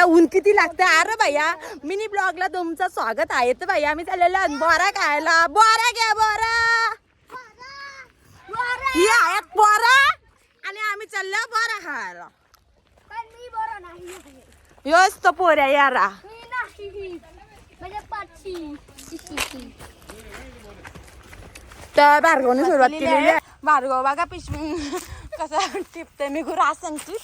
ऊन किती लागते. अरे भैया मिनी ब्लॉगला तुमचं स्वागत आहे. तर भैया आम्ही चाललेलो बोरा खायला. बोरा घ्या बोरा. ही आहेत बोरा आणि आम्ही चाललो बोरा खायला. योच तो पोऱ्या यारा. तर भार्गवने सुरुवात केलेली आहे. भार्गव बघा पिशवी कसं टिपते. मी गुरु सांगते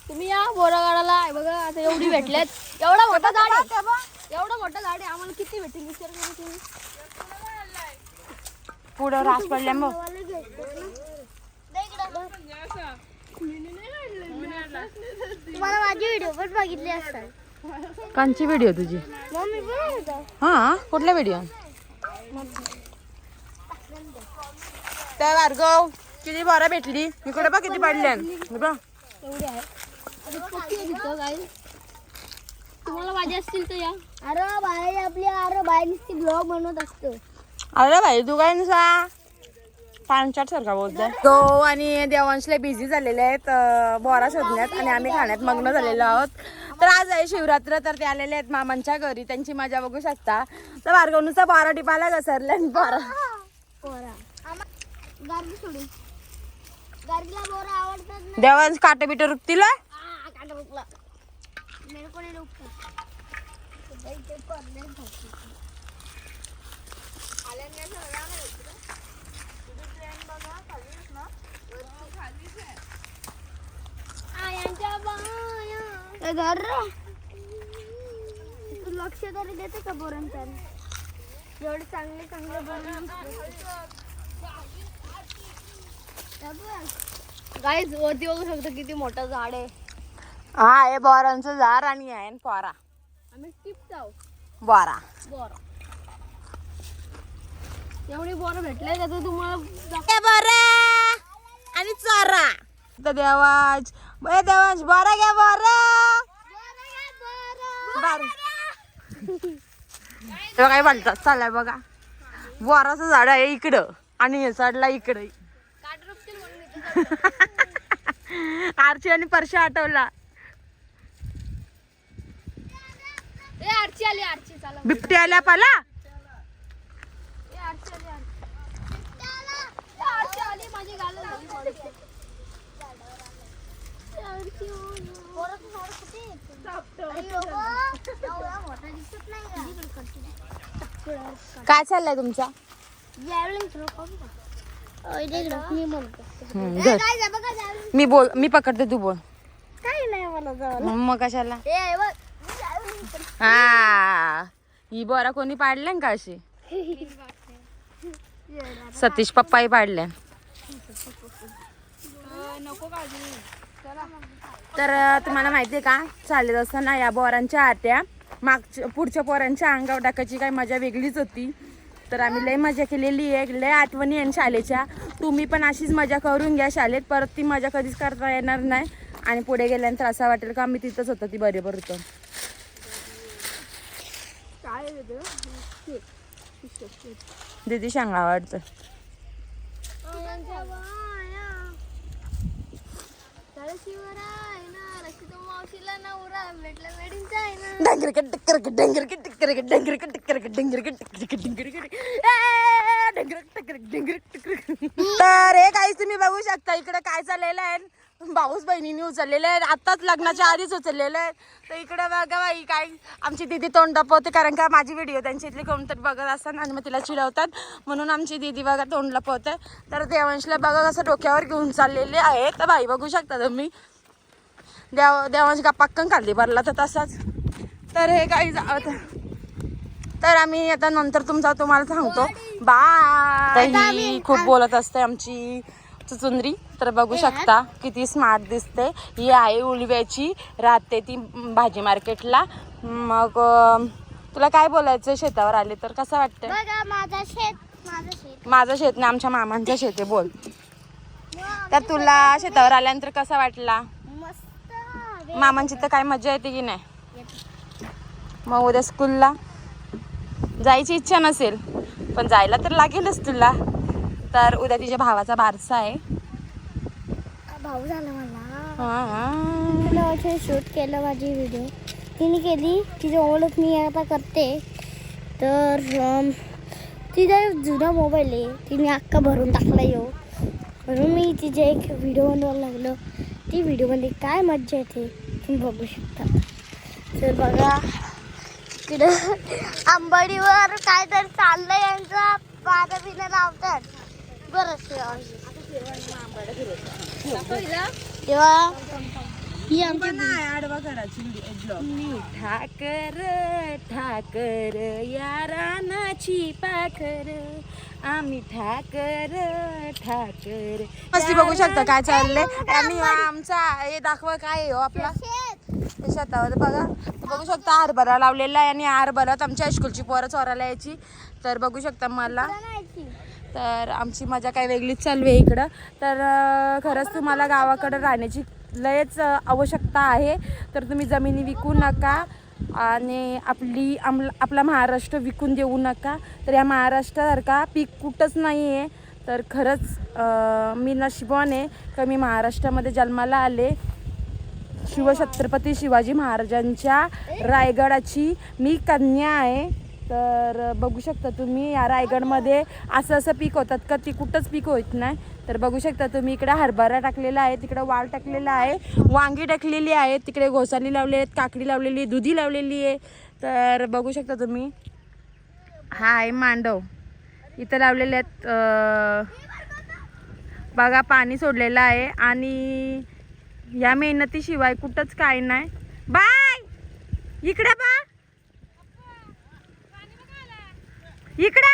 तुम्ही या बोरा गाडाला. बघा आता एवढी भेटल्यात. एवढा मोठा झाड आहे. एवढा मोठा झाड आहे. आम्हाला किती भेटेल विचार करा तुम्ही. पुढं रास पडल्या मग. तुम्हाला माझी व्हिडिओ पण बघितली असतात. कांची व्हिडिओ तुझी? मम्मी पण हा कुठला व्हिडिओ? त्या भार्गव किती बोरा भेटली. इकडे बघ किती पडल्या. एवढी आहे. तुम्हाला माझी असतील तर या. अरे बाई आपली अरे बाई नुसती ब्लॉग बनवत असतो. अरे भाई तू काय नुसा पांचाट सारखा बोलतोय. तो आणि देवांशला बिझी झालेले आहेत बोरा शोधण्यात आणि आम्ही खाण्यात मग्न झालेलो आहोत. तर आज आहे शिवरात्र. तर ते आलेले आहेत मामांच्या घरी. त्यांची मजा बघू शकता. तर भार्गव नुसता बोरा टिपाला घसरले. बोरा गार्गी सोडून गार्गीला बोरा आवडतात ना. देवांश काटे बिटे रुकतील. काटा बुकला मेरे को नहीं रुकता. तू लक्ष तरी देते का बोरांच्या? एवढे चांगले चांगले गाईज वरती बघू शकतो किती मोठं झाड आहे. हा हे बोरांचं झाड आणि आहे पोरा. आम्ही टिप जाऊ बोरा बोर. एवढी बोर भेटले तर तुम्हाला बोरा आणि चोरा. तर देवांश देवांश बोरा घ्या बोरा. काय म्हणतात चालाय बघा. बोराचं झाड आहे इकडं आणि हे झाडला इकडं. आरची आणि परशा आठवला. आरची आली. आरची चाला. बिबटी आल्या पाला. आरची आली. माझी गाल काय चाललंय तुमचा? मी पकडते तू बोल. काही नाही मला मग कशाला? हा ही बोरा कोणी पाडल्या का अशी? सतीश पप्पाही पाडल्या. तर तुम्हाला माहितीये का चालत असताना या बोरांच्या आत्या मागच्या पुढच्या पोरांच्या अंगावर टाकायची काही मजा वेगळीच होती. तर आम्ही लय मजा केलेली आहे. लय आठवणी आहे शाळेच्या. तुम्ही पण अशीच मजा करून घ्या शाळेत. परत ती मजा कधीच करता येणार नाही. आणि पुढे गेल्यानंतर असं वाटेल का आम्ही तिथंच होतं ती बरोबर होतं. दीदी सांगा वाटतं. तर हे काही तुम्ही बघू शकता इकडे काय चाललेलं आहे. भाऊस बहिणीने उचललेलं आहे. आताच लग्नाच्या आधीच उचललेलं आहे. तर इकडे बघा बाई काय आमची दीदी तोंड लपवते. कारण का माझी व्हिडिओ त्यांची इथली कोणतरी बघत असतात आणि मग तिला चिडवतात. म्हणून आमची दीदी बघा तोंड लपवते. तर देवांशला बघा कसं डोक्यावर घेऊन चाललेले आहे. तर बाई बघू शकता तुम्ही. देवांश का पक्कन खाल्ली भरला तर तसाच. तर हे काही तर आम्ही आता नंतर तुम्हाला सांगतो. बाय. ही खूप बोलत असते आमची चुचुंद्री. तर बघू शकता किती स्मार्ट दिसते. ही आहे उलव्याची. राहते ती भाजी मार्केटला. मग तुला काय बोलायचं शेतावर आले तर कसं वाटतं? माझं शेत नाही आमच्या मामांचं शेत आहे. बोल. तर तुला शेतावर आल्यानंतर कसा वाटला? मामांची तर काय मजा येते की नाही? मग उद्या स्कूलला जायची इच्छा नसेल पण जायला तर लागेलच तुला. तर उद्या तिच्या भावाचा बारसा आहे. भाऊ झाला मला. शूट केलं माझी व्हिडिओ तिने केली. तिची ओळख मी आता करते. तर तिचा जुना मोबाईल आहे, तिने अख्खा भरून टाकला येऊ, म्हणून मी तिचे एक व्हिडिओ बनवायला लागलो. ती व्हिडिओमध्ये काय मज्जा येते तुम्ही बघू शकता. तर बघा तिकडं आंबाडीवर काय तर चाललंय यांचं, पानं बिनं लावतात. बरं तेव्हा ही आमची ठाकर ठाकर या रानाची पाखर, आम्ही ठाकर ठाकर. मस्ती बघू शकता काय चाललंय. आणि आमचा हे दाखवा काय आहे हो आपला शेतावर बघा. बघू शकता हरभरा लावलेला आहे आणि हरभरात आमच्या हायस्कूलची पोरं चोरायला यायची. तर बघू शकता मला, तर आमची मजा काय वेगळीच चालू आहे इकडं. तर खरंच तुम्हाला गावाकडं राहण्याची लयच आवश्यकता आहे. तर तुम्ही जमिनी विकू नका आणि आपला महाराष्ट्र विकून देऊ नका. तर या महाराष्ट्रासारखा पीक कुठंच नाही आहे. तर खरंच मी नशिबान आहे का मी महाराष्ट्रामध्ये जन्माला आले. शिवछत्रपती शिवाजी महाराजांच्या रायगडाची मी कन्या आहे. तर बघू शकता तुम्ही या रायगडमध्ये असं पीक होतात का, ती कुठंच पीक होत नाही. तर बघू शकता तुम्ही इकडे हरभरा टाकलेला आहे, तिकडे वाल टाकलेला आहे, वांगी टाकलेली आहे, तिकडे घोसाली लावली आहेत, काकडी लावलेली आहे, दुधी लावलेली आहे. तर बघू शकता तुम्ही हा आहे मांडव इथं लावलेले आहेत. बघा पाणी सोडलेलं आहे आणि या मेहनतीशिवाय कुठंच काय नाही. बाय इकडे बा, इकडे